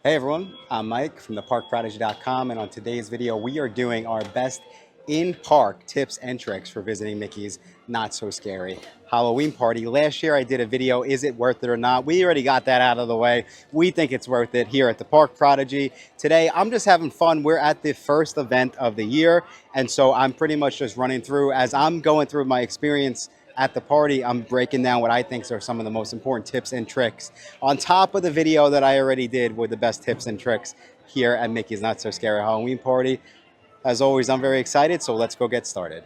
Hey everyone, I'm Mike from theparkprodigy.com, and on today's video we are doing our best in-park tips and tricks for visiting Mickey's Not So Scary Halloween Party. Last year I did a video, is it worth it or not? We already got that out of the way. We think it's worth it here at the Park Prodigy. Today I'm just having fun. We're at the first event of the year, and so I'm pretty much just running through, as I'm going through my experience at the party, I'm breaking down what I think are some of the most important tips and tricks on top of the video that I already did with the best tips and tricks here at Mickey's Not So Scary Halloween Party. As always, I'm very excited, so let's go get started.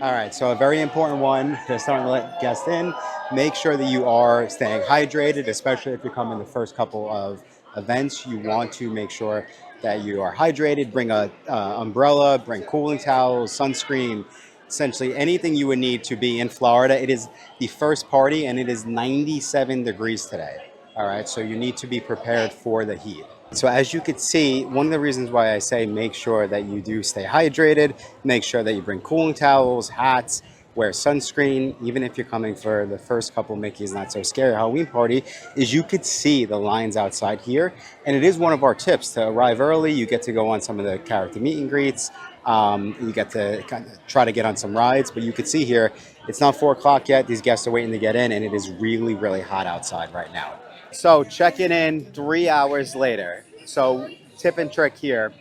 All right, so a very important one to start to let guests in. Make sure that you are staying hydrated, especially if you come in the first couple of events. You want to make sure that you are hydrated. Bring a umbrella, bring cooling towels, sunscreen, essentially anything you would need to be in Florida. It is the first party and it is 97 degrees today. All right, so you need to be prepared for the heat. So as you can see, one of the reasons why I say make sure that you do stay hydrated, make sure that you bring cooling towels, hats, wear sunscreen, even if you're coming for the first couple Mickey's Not So Scary Halloween Party, is you could see the lines outside here. And it is one of our tips to arrive early. You get to go on some of the character meet and greets. You get to kind of try to get on some rides, but you can see here, it's not 4 o'clock yet. These guests are waiting to get in, and it is really, really hot outside right now. So checking in 3 hours later. So tip and trick here.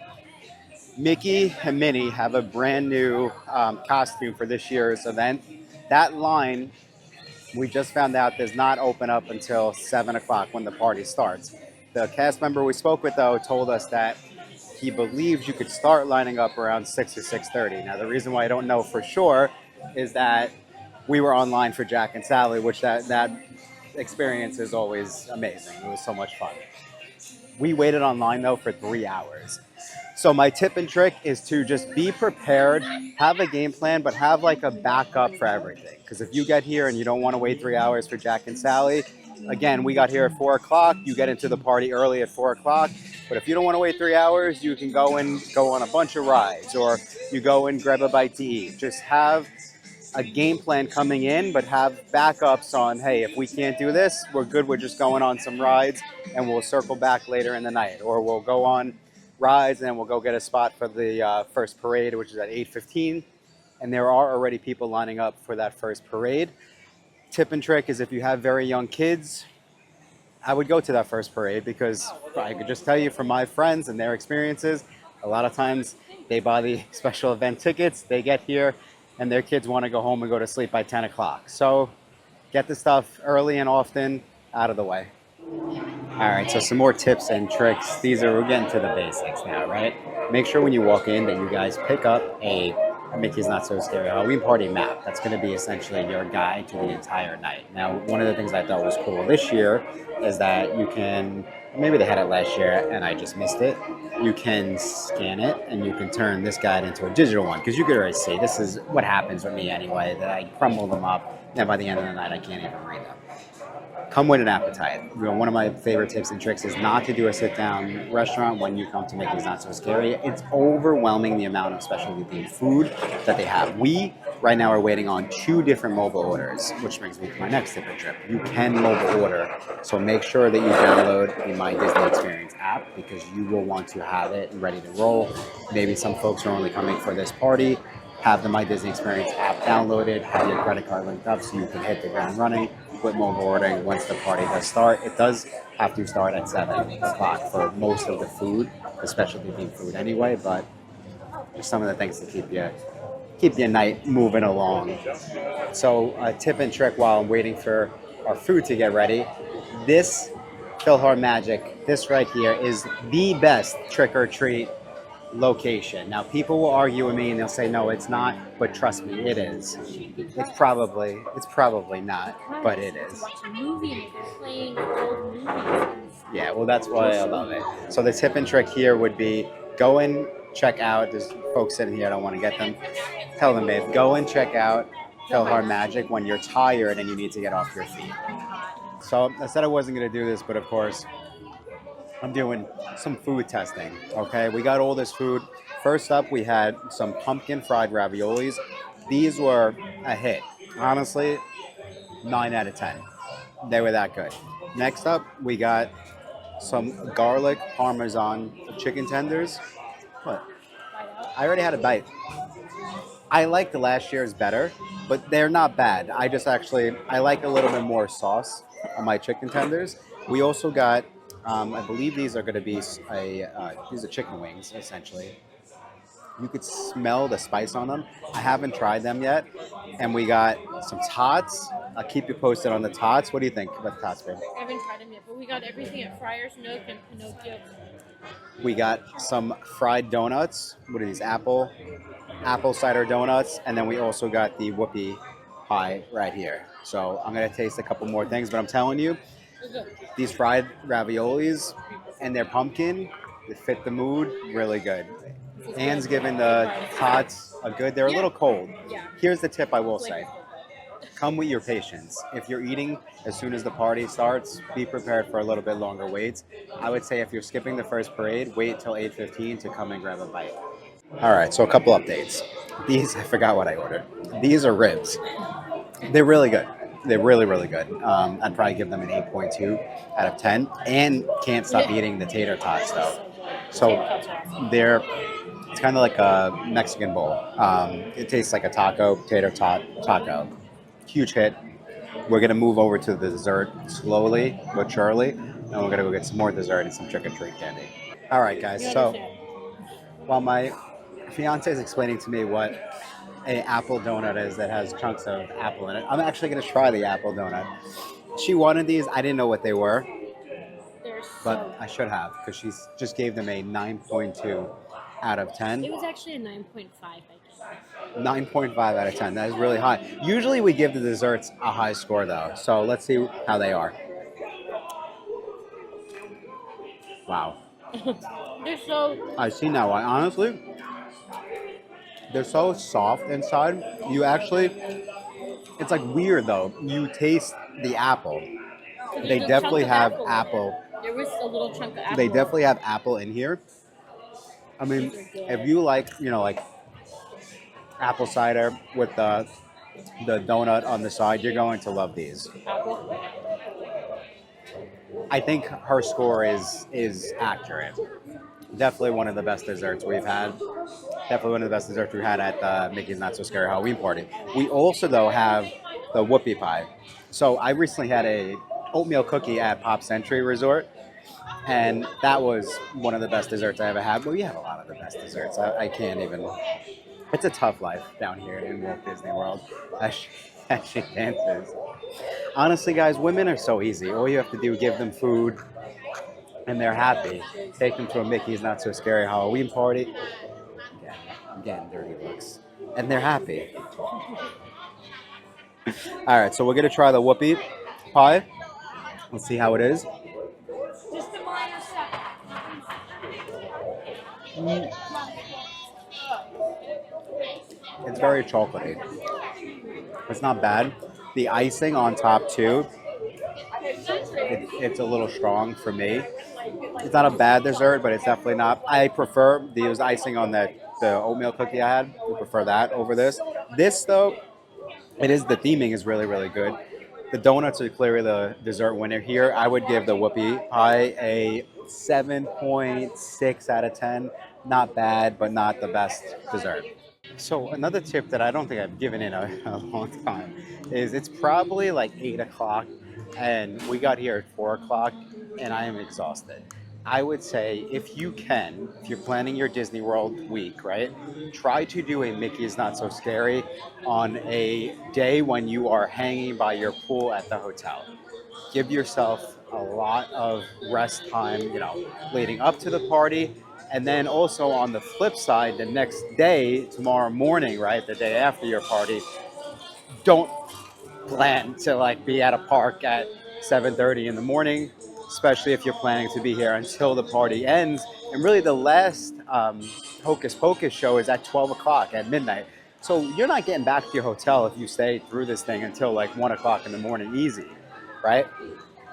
Mickey and Minnie have a brand new costume for this year's event. That line, we just found out, does not open up until 7 o'clock when the party starts. The cast member we spoke with, though, told us that he believes you could start lining up around 6 or 6:30. Now, the reason why I don't know for sure is that we were online for Jack and Sally, which that experience is always amazing. It was so much fun. We waited online though for 3 hours. So my tip and trick is to just be prepared, have a game plan, but have like a backup for everything. Because if you get here and you don't want to wait 3 hours for Jack and Sally, again, we got here at 4 o'clock. You get into the party early at 4 o'clock. But if you don't want to wait 3 hours, you can go on a bunch of rides, or you go and grab a bite to eat. Just have a game plan coming in, but have backups on, hey, if we can't do this, we're good. We're just going on some rides and we'll circle back later in the night, or we'll go on rides and then we'll go get a spot for the first parade, which is at 8:15. And there are already people lining up for that first parade. Tip and trick is if you have very young kids, I would go to that first parade, because I could just tell you from my friends and their experiences, a lot of times they buy the special event tickets, they get here, and their kids want to go home and go to sleep by 10 o'clock. So get the stuff early and often out of the way. All right, so some more tips and tricks. We're getting to the basics now, right? Make sure when you walk in that you guys pick up a Mickey's Not So Scary Halloween Party map. That's going to be essentially your guide to the entire night. Now, one of the things I thought was cool this year is that you can, maybe they had it last year and I just missed it, you can scan it and you can turn this guide into a digital one, because you could already see, this is what happens with me anyway, that I crumble them up, and by the end of the night I can't even read them. Come with an appetite. One of my favorite tips and tricks is not to do a sit-down restaurant when you come to Mickey's Not So Scary. It's overwhelming the amount of specialty themed food that they have. We right now are waiting on 2 different mobile orders, which brings me to my next tip and trick. You can mobile order, so make sure that you download the My Disney Experience app, because you will want to have it ready to roll. Maybe some folks are only coming for this party. Have the My Disney Experience app downloaded, have your credit card linked up so you can hit the ground running with mobile ordering once the party does start. It does have to start at 7 o'clock for most of the food, the specialty themed food anyway, but there's some of the things to keep your night moving along. So a tip and trick while I'm waiting for our food to get ready, this PhilharMagic, this right here, is the best trick or treat location. Now, people will argue with me and they'll say, no, it's not, but trust me, it is. It's probably not, but it is. Yeah, well, that's why I love it. So the tip and trick here would be go and check out, there's folks sitting here, I don't want to get them, tell them, babe, go and check out PhilharMagic when you're tired and you need to get off your feet. So I said I wasn't going to do this, but of course, I'm doing some food testing, okay? We got all this food First up, we had some pumpkin fried raviolis. These were a hit. Honestly, 9 out of 10. They were that good. Next up, we got some garlic parmesan chicken tenders. What? I already had a bite. I like the last year's better, but they're not bad. I like a little bit more sauce on my chicken tenders. We also got, I believe these are going to be these are chicken wings essentially. You could smell the spice on them. I haven't tried them yet, and we got some tots. I'll keep you posted on the tots. What do you think about the tots, babe? I haven't tried them yet, but we got everything at Friar's Nook and Pinocchio. We got some fried donuts. What are these? Apple cider donuts, and then we also got the whoopie pie right here. So I'm gonna taste a couple more things, but I'm telling you, these fried raviolis and their pumpkin, they fit the mood really good. Anne's giving the tots a good. They're a little cold. Yeah. Here's the tip I will say. Come with your patience. If you're eating as soon as the party starts, be prepared for a little bit longer waits. I would say if you're skipping the first parade, wait till 8:15 to come and grab a bite. All right, so a couple updates. These, I forgot what I ordered. These are ribs. They're really good. They're really, really good. I'd probably give them an 8.2 out of 10. And can't stop eating the tater tots though. So it's kind of like a Mexican bowl. It tastes like a tater taco. Huge hit. We're gonna move over to the dessert slowly but surely, and we're gonna go get some more dessert and some trick-or-treat candy. All right, guys. So while my fiance is explaining to me what a apple donut is that has chunks of apple in it, I'm actually gonna try the apple donut. She wanted these. I didn't know what they were, but I should have because she just gave them a 9.2 out of 10. It was actually a 9.5, I guess. 9.5 out of 10. That is really high. Usually we give the desserts a high score though. So let's see how they are. Wow. They're so... I see now why. Honestly, they're so soft inside. You actually, it's like weird though. You taste the apple. They definitely have apple. There was a little chunk of apple. They definitely have apple in here. I mean, if you like, like apple cider with the donut on the side, you're going to love these. Apple. I think her score is accurate. Definitely one of the best desserts we've had. Definitely one of the best desserts we've had at the Mickey's Not So Scary Halloween Party. We also though have the whoopie pie. So I recently had a oatmeal cookie at Pop Century Resort, and that was one of the best desserts I ever had. But we have a lot of the best desserts. I can't even. It's a tough life down here in Walt Disney World as she dances. Honestly, guys, women are so easy. All you have to do is give them food, and they're happy. Take them to a Mickey's Not So Scary Halloween Party. Again, dirty looks. And they're happy. All right, so we're going to try the whoopie pie. Let's see how it is. Just a minor step. It's very chocolatey. It's not bad. The icing on top too, it's a little strong for me. It's not a bad dessert, but it's definitely not. I prefer the icing on the oatmeal cookie I had. I prefer that over this. This though, the theming is really, really good. The donuts are clearly the dessert winner here. I would give the whoopie pie a 7.6 out of 10. Not bad, but not the best dessert. So another tip that I don't think I've given in a long time is it's probably like 8 o'clock and we got here at 4 o'clock and I am exhausted. I would say if you're planning your Disney World week, right? Try to do a Mickey's Not So Scary on a day when you are hanging by your pool at the hotel. Give yourself a lot of rest time, leading up to the party. And then also on the flip side, the next day, tomorrow morning, right, the day after your party, don't plan to be at a park at 7:30 in the morning, especially if you're planning to be here until the party ends. And really the last Hocus Pocus show is at 12 o'clock at midnight. So you're not getting back to your hotel if you stay through this thing until 1 o'clock in the morning easy, right?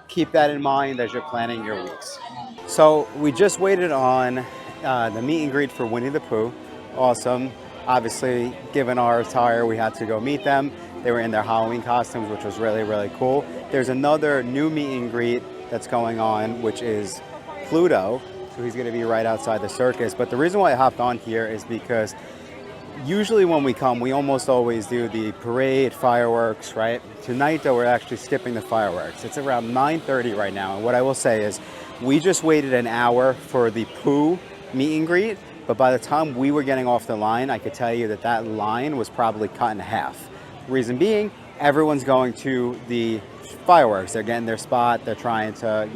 Keep that in mind as you're planning your weeks. So we just waited on the meet and greet for Winnie the Pooh. Awesome. Obviously, given our attire, we had to go meet them. They were in their Halloween costumes, which was really, really cool. There's another new meet and greet that's going on, which is Pluto. So he's going to be right outside the circus. But the reason why I hopped on here is because usually when we come, we almost always do the parade, fireworks, right? Tonight, though, we're actually skipping the fireworks. It's around 9:30 right now. And what I will say is we just waited an hour for the Pooh meet and greet. But by the time we were getting off the line, I could tell you that that line was probably cut in half. Reason being, everyone's going to the fireworks. They're getting their spot. They're trying to,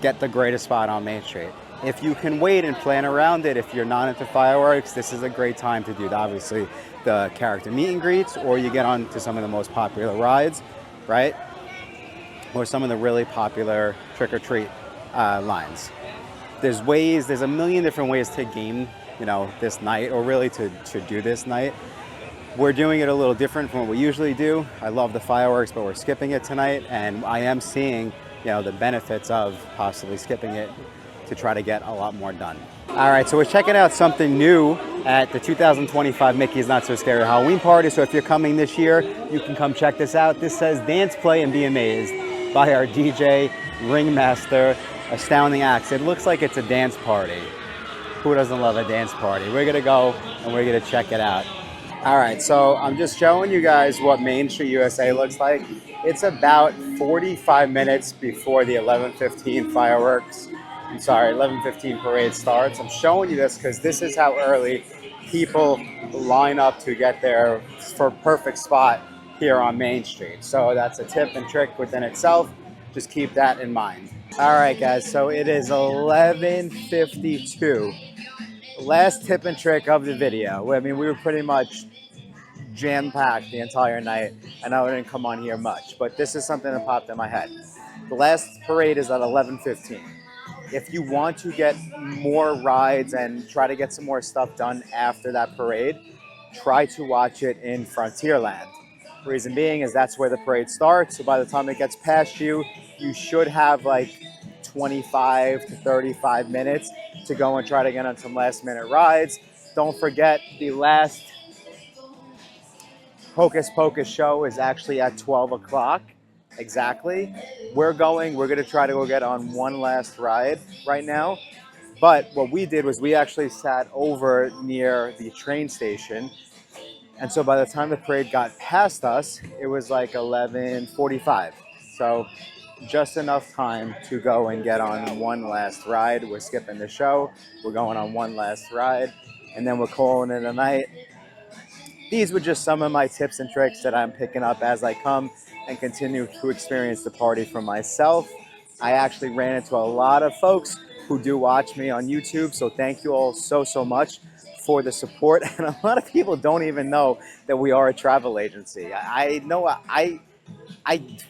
get the greatest spot on Main Street. If you can wait and plan around it, if you're not into fireworks, this is a great time to do, obviously, the character meet and greets, or you get on to some of the most popular rides, right? Or some of the really popular trick-or-treat lines. There's a million different ways to game, this night, or really to do this night. We're doing it a little different from what we usually do. I love the fireworks, but we're skipping it tonight, and I am seeing, the benefits of possibly skipping it to try to get a lot more done. All right, so we're checking out something new at the 2025 Mickey's Not So Scary Halloween Party. So if you're coming this year, you can come check this out. This says Dance, Play, and Be Amazed by our DJ, Ringmaster, Astounding Acts. It looks like it's a dance party. Who doesn't love a dance party? We're gonna go and we're gonna check it out. All right, so I'm just showing you guys what Main Street USA looks like. It's about 45 minutes before the 11:15 fireworks. 11:15 parade starts. I'm showing you this because this is how early people line up to get there for a perfect spot here on Main Street. So that's a tip and trick within itself. Just keep that in mind. All right, guys, so it is 11:52. Last tip and trick of the video. I mean, we were pretty much jam-packed the entire night. I know I didn't come on here much, but this is something that popped in my head. The last parade is at 11:15. If you want to get more rides and try to get some more stuff done after that parade, try to watch it in Frontierland. Reason being is that's where the parade starts. So by the time it gets past you, you should have like 25 to 35 minutes to go and try to get on some last minute rides. Don't forget the last Hocus Pocus show is actually at 12 o'clock exactly. We're going to try to go get on one last ride right now. But what we did was we actually sat over near the train station. And so by the time the parade got past us, it was like 11:45. So just enough time to go and get on one last ride. We're skipping the show. We're going on one last ride, and then we're calling it a night. These were just some of my tips and tricks that I'm picking up as I come and continue to experience the party for myself. I actually ran into a lot of folks who do watch me on YouTube, so thank you all so much for the support. And a lot of people don't even know that we are a travel agency. I know I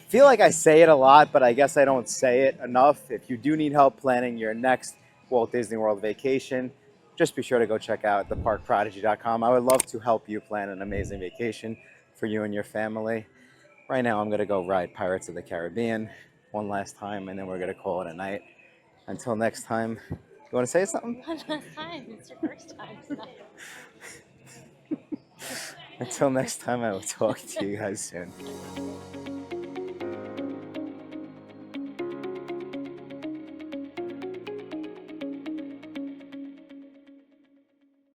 feel like I say it a lot, but I guess I don't say it enough. If you do need help planning your next Walt Disney World vacation, just be sure to go check out theparkprodigy.com. I would love to help you plan an amazing vacation for you and your family. Right now, I'm going to go ride Pirates of the Caribbean one last time, and then we're going to call it a night. Until next time, you want to say something? One last time. It's your first time. Until next time, I will talk to you guys soon.